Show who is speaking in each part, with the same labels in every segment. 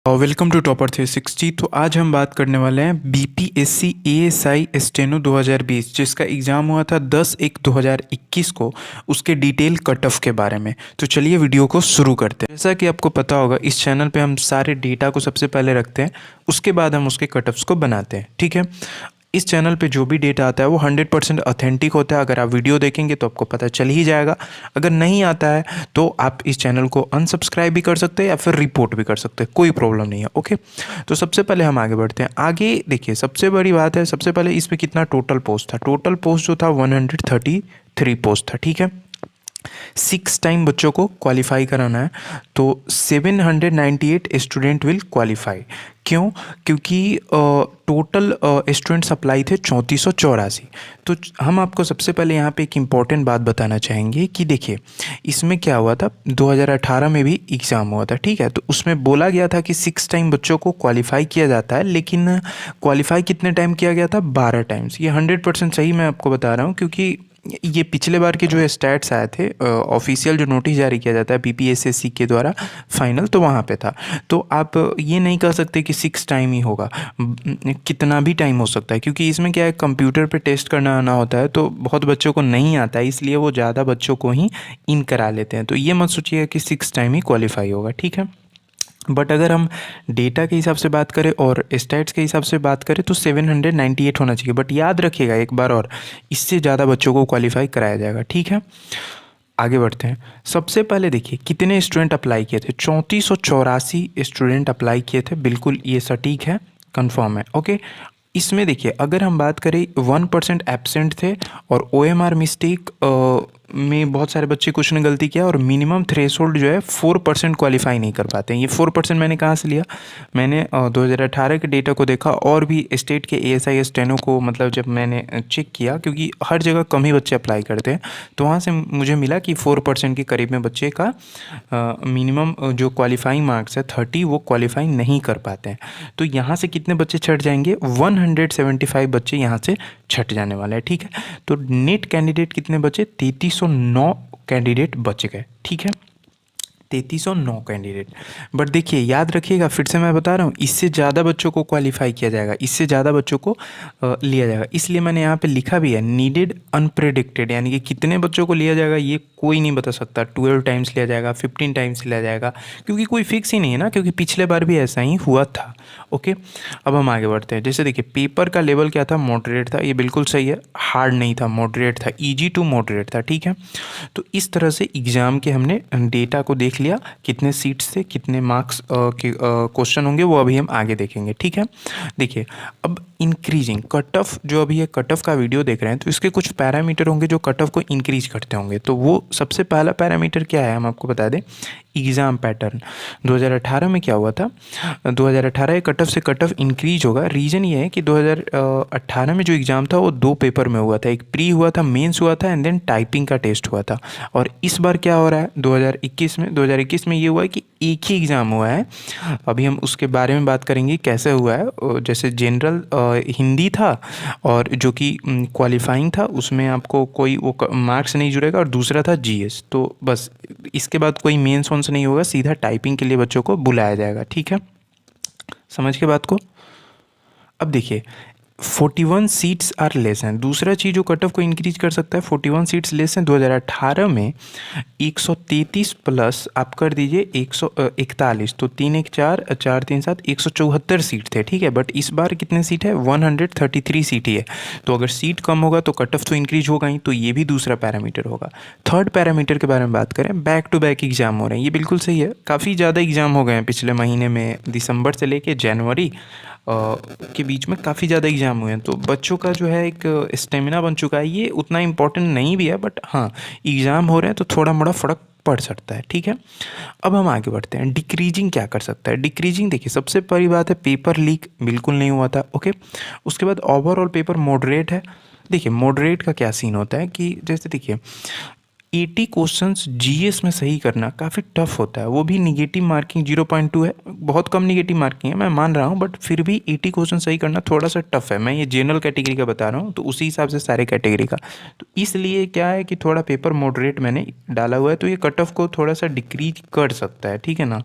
Speaker 1: Welcome to topper 360। तो आज हम बात करने वाले हैं बीपीएससी एएसआई स्टेनो 2020 जिसका एग्ज़ाम हुआ था 10/1/2021 को, उसके डिटेल कट ऑफ के बारे में। तो चलिए वीडियो को शुरू करते हैं। जैसा कि आपको पता होगा, इस चैनल पे हम सारे डेटा को सबसे पहले रखते हैं, उसके बाद हम उसके कट ऑफ्स को बनाते हैं। ठीक है, इस चैनल पे जो भी डेटा आता है वो 100% ऑथेंटिक होता है। अगर आप वीडियो देखेंगे तो आपको पता चल ही जाएगा। अगर नहीं आता है तो आप इस चैनल को अनसब्सक्राइब भी कर सकते हैं या फिर रिपोर्ट भी कर सकते हैं, कोई प्रॉब्लम नहीं है। ओके, तो सबसे पहले हम आगे बढ़ते हैं। आगे देखिए, सबसे बड़ी बात है, सबसे पहले इस पर कितना टोटल पोस्ट था। टोटल पोस्ट जो था 133 पोस्ट था। ठीक है, 6 टाइम बच्चों को क्वालिफाई कराना है, तो 798 स्टूडेंट विल क्वालिफाई। क्यों? क्योंकि टोटल स्टूडेंट सप्लाई थे 3484। तो हम आपको सबसे पहले यहाँ पे एक इम्पॉर्टेंट बात बताना चाहेंगे कि देखिए, इसमें क्या हुआ था, 2018 में भी एग्ज़ाम हुआ था। ठीक है, तो उसमें बोला गया था कि 6 टाइम बच्चों को क्वालिफाई किया जाता है, लेकिन क्वालिफाई कितने टाइम किया गया था? 12 टाइम्स। ये 100% सही मैं आपको बता रहा हूँ, क्योंकि ये पिछले बार के जो स्टैट्स आए थे, ऑफिशियल जो नोटिस जारी किया जाता है बीपीएससी के द्वारा फाइनल, तो वहाँ पे था। तो आप ये नहीं कह सकते कि 6 टाइम ही होगा, कितना भी टाइम हो सकता है, क्योंकि इसमें क्या है, कंप्यूटर पे टेस्ट करना आना होता है, तो बहुत बच्चों को नहीं आता है, इसलिए वो ज़्यादा बच्चों को ही इन करा लेते हैं। तो ये मत सोचिएगा कि 6 टाइम ही क्वालिफाई होगा। ठीक है, बट अगर हम डेटा के हिसाब से बात करें और स्टैट्स के हिसाब से बात करें तो 798 होना चाहिए। बट याद रखिएगा एक बार और, इससे ज़्यादा बच्चों को क्वालिफाई कराया जाएगा। ठीक है, आगे बढ़ते हैं। सबसे पहले देखिए कितने स्टूडेंट अप्लाई किए थे। 3484 स्टूडेंट अप्लाई किए थे, बिल्कुल ये सटीक है, कंफर्म है। ओके, इसमें देखिए, अगर हम बात करें 1% एब्सेंट थे, और OMR मिस्टेक में बहुत सारे बच्चे कुछ ने गलती किया, और मिनिमम थ्रेशोल्ड जो है 4% क्वालिफाई नहीं कर पाते हैं। ये 4% मैंने कहाँ से लिया? मैंने 2018 के डेटा को देखा, और भी स्टेट के ASI स्टेनो को, मतलब जब मैंने चेक किया, क्योंकि हर जगह कम ही बच्चे अप्लाई करते हैं, तो वहाँ से मुझे मिला कि 4% के करीब में बच्चे का मिनिमम जो क्वालिफाइंग मार्क्स है 30, वो क्वालिफाई नहीं कर पाते हैं। तो यहाँ से कितने बच्चे छट जाएंगे? 175 बच्चे यहाँ से छट जाने वाले हैं। ठीक है, तो नेट कैंडिडेट कितने बचे? 3309 कैंडिडेट बच गए। ठीक है, 3309 कैंडिडेट। बट देखिए, याद रखिएगा, फिर से मैं बता रहा हूँ, इससे ज़्यादा बच्चों को क्वालिफाई किया जाएगा, इससे ज़्यादा बच्चों को लिया जाएगा। इसलिए मैंने यहाँ पे लिखा भी है नीडेड अनप्रेडिक्टेड, यानी कि कितने बच्चों को लिया जाएगा ये कोई नहीं बता सकता। 12 टाइम्स लिया जाएगा, 15 टाइम्स लिया जाएगा, क्योंकि कोई फिक्स ही नहीं है ना, क्योंकि पिछले बार भी ऐसा ही हुआ था। ओके, अब हम आगे बढ़ते हैं। जैसे देखिए, पेपर का लेवल क्या था? मॉडरेट था। ये बिल्कुल सही है, हार्ड नहीं था, मॉडरेट था, ईजी टू मॉडरेट था। ठीक है, तो इस तरह से एग्ज़ाम के हमने डेटा को देख लिया, कितने सीट्स थे, कितने मार्क्स के क्वेश्चन होंगे, वो अभी हम आगे देखेंगे। ठीक है, देखिए, अब इंक्रीजिंग कट ऑफ, जो अभी ये कट ऑफ का वीडियो देख रहे हैं, तो इसके कुछ पैरामीटर होंगे जो कट ऑफ को इंक्रीज करते होंगे। तो वो सबसे पहला पैरामीटर क्या है, हम आपको बता दें, एग्ज़ाम पैटर्न। 2018 में क्या हुआ था? 2018 कट ऑफ से कट ऑफ इंक्रीज होगा। रीज़न ये है कि 2018 में जो एग्ज़ाम था वो 2 पेपर में हुआ था, एक प्री हुआ था, मेंस हुआ था, एंड देन टाइपिंग का टेस्ट हुआ था। और इस बार क्या हो रहा है 2021 में ये हुआ है कि एक ही एग्ज़ाम हुआ है। अभी हम उसके बारे में बात करेंगे कैसे हुआ है। जैसे जनरल हिंदी था, और जो कि क्वालिफाइंग था, उसमें आपको कोई वो मार्क्स नहीं जुड़ेगा, और दूसरा था GS। तो बस इसके बाद कोई मेंस वोंस नहीं होगा, सीधा टाइपिंग के लिए बच्चों को बुलाया जाएगा। ठीक है, समझ के बात को। अब देखिए, 41 सीट्स आर लेस हैं। दूसरा चीज़ जो कट ऑफ को इंक्रीज कर सकता है, 41 सीट्स लेस हैं। 2018 में 133 प्लस आप कर दीजिए 141, तो 3 1 4 4 3 7 174 सीट थे। ठीक है, बट इस बार कितने सीट है? 133 सीट ही है। तो अगर सीट कम होगा तो कट ऑफ तो इंक्रीज होगा ही, तो ये भी दूसरा पैरामीटर होगा। थर्ड पैरामीटर के बारे में बात करें, बैक टू बैक एग्जाम हो रहे हैं, ये बिल्कुल सही है। काफ़ी ज़्यादा एग्जाम हो गए हैं पिछले महीने में, दिसंबर से लेके जनवरी के बीच में काफ़ी ज़्यादा एग्ज़ाम हुए हैं। तो बच्चों का जो है एक स्टेमिना बन चुका है। ये उतना इम्पोर्टेंट नहीं भी है, बट हाँ, एग्ज़ाम हो रहे हैं तो थोड़ा मोड़ा फ़र्क पड़ सकता है। ठीक है, अब हम आगे बढ़ते हैं। डिक्रीजिंग क्या कर सकता है? डिक्रीजिंग देखिए, सबसे बड़ी बात है, पेपर लीक बिल्कुल नहीं हुआ था। ओके, उसके बाद ओवरऑल पेपर मॉडरेट है। देखिए, मॉडरेट का क्या सीन होता है कि जैसे देखिए, 80 क्वेश्चंस जीएस में सही करना काफ़ी टफ होता है, वो भी निगेटिव मार्किंग 0.2 है, बहुत कम निगेटिव मार्किंग है मैं मान रहा हूँ, बट फिर भी 80 क्वेश्चन सही करना थोड़ा सा टफ है। मैं ये जनरल कैटेगरी का बता रहा हूँ, तो उसी हिसाब से सारे कैटेगरी का, तो इसलिए क्या है कि थोड़ा पेपर मॉडरेट मैंने डाला हुआ है, तो ये कट ऑफ को थोड़ा सा डिक्रीज कर सकता है, ठीक है ना।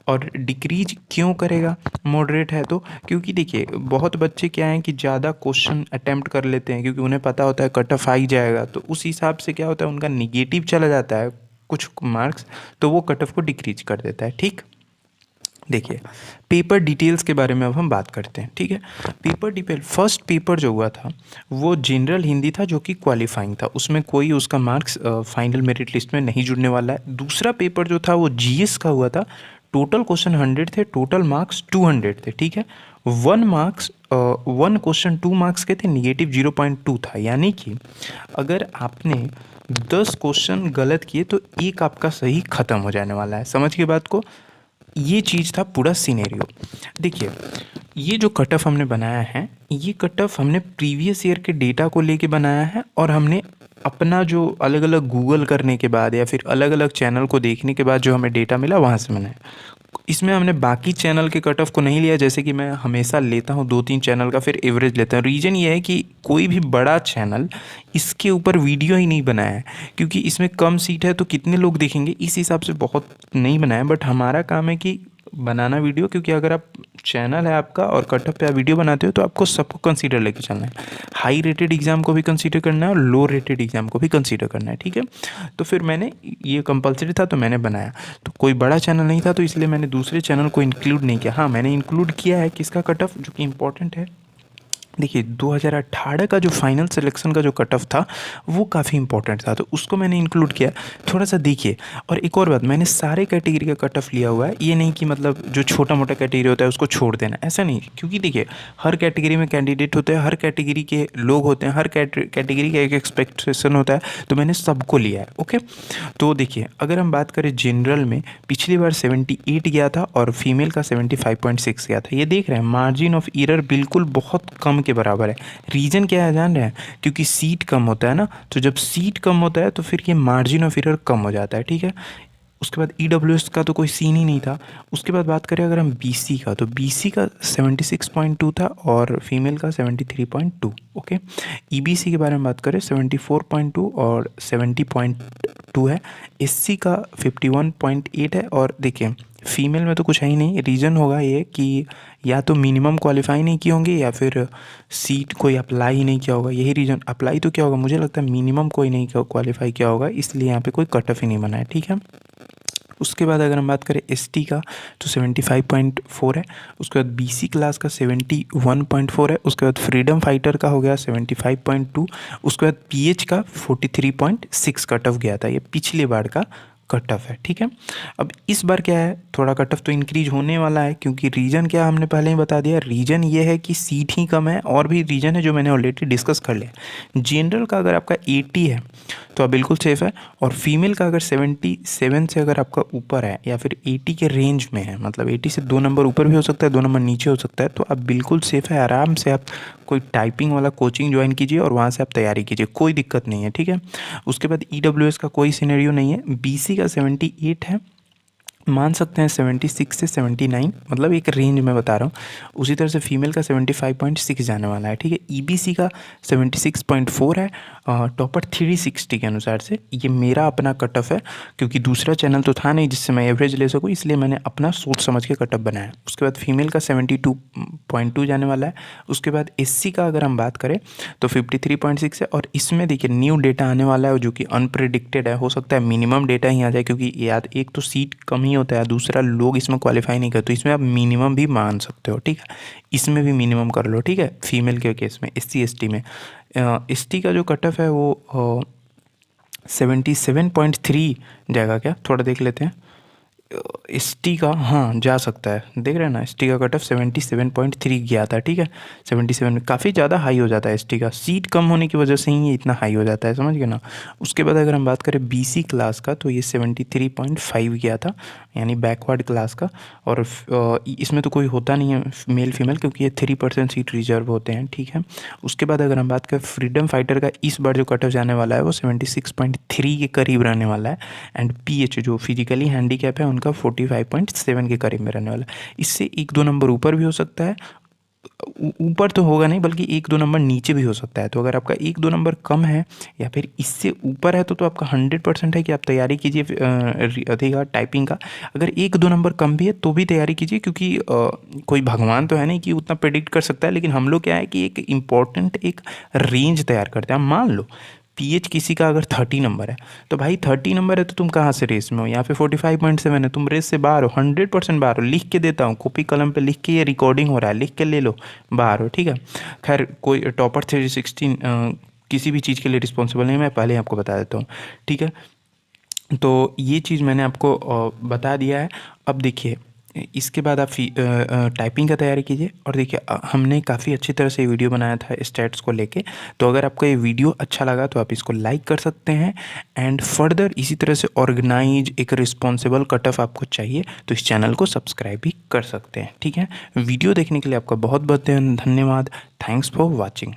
Speaker 1: और डिक्रीज क्यों करेगा मॉडरेट है तो, क्योंकि देखिए बहुत बच्चे क्या हैं कि ज़्यादा क्वेश्चन अटेम्प्ट कर लेते हैं, क्योंकि उन्हें पता होता है कट ऑफ आ ही जाएगा, तो उस हिसाब से क्या होता है उनका निगेटिव चला जाता है कुछ मार्क्स, तो वो कट ऑफ को डिक्रीज कर देता है। ठीक, देखिए पेपर डिटेल्स के बारे में अब हम बात करते हैं, ठीक है। पेपर डिटेल, फर्स्ट पेपर जो हुआ था वो जनरल हिंदी था, जो कि क्वालिफाइंग था, उसमें कोई उसका मार्क्स फाइनल मेरिट लिस्ट में नहीं जुड़ने वाला है। दूसरा पेपर जो था वो जीएस का हुआ था, टोटल क्वेश्चन 100 थे, टोटल मार्क्स 200 थे, ठीक है। 1 क्वेश्चन 2 मार्क्स के थे, निगेटिव 0.2 था, यानी कि अगर आपने 10 क्वेश्चन गलत किए तो एक आपका सही खत्म हो जाने वाला है। समझ के बात को, ये चीज़ था पूरा सिनेरियो। देखिए ये जो कट ऑफ हमने बनाया है, ये कट ऑफ हमने प्रीवियस ईयर के डेटा को लेके बनाया है, और हमने अपना जो अलग अलग गूगल करने के बाद या फिर अलग अलग चैनल को देखने के बाद जो हमें डेटा मिला वहाँ से बनाया। इसमें हमने बाकी चैनल के कट ऑफ को नहीं लिया, जैसे कि मैं हमेशा लेता हूँ 2-3 चैनल का फिर एवरेज लेता हूँ। रीज़न ये है कि कोई भी बड़ा चैनल इसके ऊपर वीडियो ही नहीं बनाया है, क्योंकि इसमें कम सीट है तो कितने लोग देखेंगे, इस हिसाब से बहुत नहीं बनाया। बट हमारा काम है कि बनाना वीडियो, क्योंकि अगर आप चैनल है आपका और कट ऑफ पे आप वीडियो बनाते हो तो आपको सबको कंसीडर लेके चलना है। हाई रेटेड एग्जाम को भी कंसीडर करना है और लो रेटेड एग्जाम को भी कंसीडर करना है, ठीक है। तो फिर मैंने ये कंपलसरी था तो मैंने बनाया, तो कोई बड़ा चैनल नहीं था तो इसलिए मैंने दूसरे चैनल को इंक्लूड नहीं किया। हाँ, मैंने इंक्लूड किया है किसका कट ऑफ, जो कि इंपॉर्टेंट है। देखिए 2018 का जो फाइनल सिलेक्शन का जो कट ऑफ था वो काफ़ी इंपॉर्टेंट था, तो उसको मैंने इंक्लूड किया। थोड़ा सा देखिए, और एक और बात, मैंने सारे कैटेगरी का कट ऑफ लिया हुआ है, ये नहीं कि मतलब जो छोटा मोटा कैटेगरी होता है उसको छोड़ देना, ऐसा नहीं। क्योंकि देखिए हर कैटेगरी में कैंडिडेट होते हैं, हर कैटेगरी के लोग होते हैं, हर कैटेगरी का एक एक्सपेक्टेशन होता है, तो मैंने सबको लिया है। ओके, तो देखिए अगर हम बात करें जनरल में, पिछली बार 78 गया था और फीमेल का 75.6 गया था। ये देख रहे हैं मार्जिन ऑफ एरर बिल्कुल बहुत कम के बराबर है। रीज़न क्या है जान रहे हैं, क्योंकि सीट कम होता है ना, तो जब सीट कम होता है तो फिर ये मार्जिन ऑफ एरर कम हो जाता है, ठीक है। उसके बाद ईडब्ल्यूएस का तो कोई सीन ही नहीं था। उसके बाद बात करें अगर हम बीसी का, तो बीसी का 76.2 था और फीमेल का 73.2। ओके, ईबीसी के बारे में बात करें 74.2 और 70.2 है। एससी का 51.8 है, और देखिए फीमेल में तो कुछ है ही नहीं। रीज़न होगा ये कि या तो मिनिमम क्वालिफाई नहीं किए होंगे या फिर सीट कोई अप्लाई ही नहीं किया होगा, यही रीज़न। अप्लाई तो क्या होगा, मुझे लगता है मिनिमम कोई नहीं क्वालिफाई किया होगा, इसलिए यहाँ पे कोई कट ऑफ ही नहीं बना है, ठीक है। उसके बाद अगर हम बात करें एसटी का तो 75.4 है। उसके बाद बीसी क्लास का 71.4 है। उसके बाद फ्रीडम फाइटर का हो गया 75.2। उसके बाद पीएच का 43.6 कट ऑफ गया था, ये पिछली बार का कट ऑफ है, ठीक है। अब इस बार क्या है, थोड़ा कट ऑफ तो इंक्रीज होने वाला है, क्योंकि रीज़न क्या हमने पहले ही बता दिया। रीज़न ये है कि सीट ही कम है, और भी रीज़न है जो मैंने ऑलरेडी डिस्कस कर लिया। जनरल का अगर आपका 80 है तो आप बिल्कुल सेफ़ है, और फीमेल का अगर 77 से अगर आपका ऊपर है या फिर 80 के रेंज में है, मतलब 80 से 2 नंबर ऊपर भी हो सकता है, 2 नंबर नीचे हो सकता है, तो आप बिल्कुल सेफ़ है। आराम से आप कोई टाइपिंग वाला कोचिंग ज्वाइन कीजिए और वहाँ से आप तैयारी कीजिए, कोई दिक्कत नहीं है, ठीक है। उसके बाद ईडब्ल्यूएस का कोई सिनेरियो नहीं है। बीसी का 78 है, मान सकते हैं 76 से 79, मतलब एक रेंज में बता रहा हूँ। उसी तरह से फीमेल का 75.6 जाने वाला है, ठीक है। ईबीसी का 76.4 है। टॉपर 360 के अनुसार से ये मेरा अपना कट ऑफ है, क्योंकि दूसरा चैनल तो था नहीं जिससे मैं एवरेज ले सकूँ, इसलिए मैंने अपना सोच समझ के कट ऑफ बनाया। उसके बाद फीमेल का 72.2 जाने वाला है। उसके बाद एससी का अगर हम बात करें तो 53.6 है, और इसमें देखिए न्यू डेटा आने वाला है जो कि अनप्रेडिक्टेड है। हो सकता है मिनिमम डेटा ही आ जाए, क्योंकि याद एक तो सीट कम ही होता है, दूसरा लोग इसमें क्वालिफाई नहीं करते, तो इसमें आप मिनिमम भी मान सकते हो, ठीक है। इसमें भी मिनिमम कर लो, ठीक है। फीमेल के केस में एससी एसटी में एसटी का जो कट ऑफ है वो 77.3 जाएगा क्या, थोड़ा देख लेते हैं। एसटी का हाँ जा सकता है, देख रहे हैं ना, एसटी का कट ऑफ 77.3 गया था, ठीक है। 77 काफ़ी ज़्यादा हाई हो जाता है एसटी का, सीट कम होने की वजह से ही ये इतना हाई हो जाता है, समझ गए ना। उसके बाद अगर हम बात करें बीसी क्लास का तो ये 73.5 गया था, यानी बैकवर्ड क्लास का। और इसमें तो कोई होता नहीं है मेल फीमेल, क्योंकि ये 3% सीट रिजर्व होते हैं, ठीक है। उसके बाद अगर हम बात करें फ्रीडम फाइटर का, इस बार जो कट ऑफ जाने वाला है वो 76.3 के करीब रहने वाला है। एंड पीएच जो फिजिकली हैंडीकैप है उनका 45.7 के करीब में रहने वाला है। इससे 1-2 नंबर ऊपर भी हो सकता है, ऊपर तो होगा नहीं बल्कि 1-2 नंबर नीचे भी हो सकता है। तो अगर आपका 1-2 नंबर कम है या फिर इससे ऊपर है तो आपका 100% है कि आप तैयारी कीजिए अधिका टाइपिंग का। अगर 1-2 नंबर कम भी है तो भी तैयारी कीजिए, क्योंकि कोई भगवान तो है नहीं कि उतना प्रेडिक्ट कर सकता है, लेकिन हम लोग क्या है कि एक इम्पॉर्टेंट एक रेंज तैयार करते हैं। मान लो पीएच किसी का अगर 30 नंबर है तो भाई 30 नंबर है तो तुम कहाँ से रेस में हो, यहाँ पे 45.7 है, तुम रेस से बाहर हो, 100% बाहर हो। लिख के देता हूँ, कॉपी कलम पे लिख के, ये रिकॉर्डिंग हो रहा है, लिख के ले लो, बाहर हो, ठीक है। खैर कोई टॉपर 316 किसी भी चीज़ के लिए रिस्पॉन्सिबल नहीं, मैं पहले ही आपको बता देता हूँ, ठीक है। तो ये चीज़ मैंने आपको बता दिया है। अब देखिए इसके बाद आप टाइपिंग का तैयारी कीजिए। और देखिए हमने काफ़ी अच्छी तरह से वीडियो बनाया था स्टैट्स को लेके, तो अगर आपको ये वीडियो अच्छा लगा तो आप इसको लाइक कर सकते हैं। एंड फर्दर इसी तरह से ऑर्गेनाइज एक रिस्पॉन्सिबल कट ऑफ आपको चाहिए तो इस चैनल को सब्सक्राइब भी कर सकते हैं, ठीक है। वीडियो देखने के लिए आपका बहुत बहुत धन्यवाद। Thanks for watching.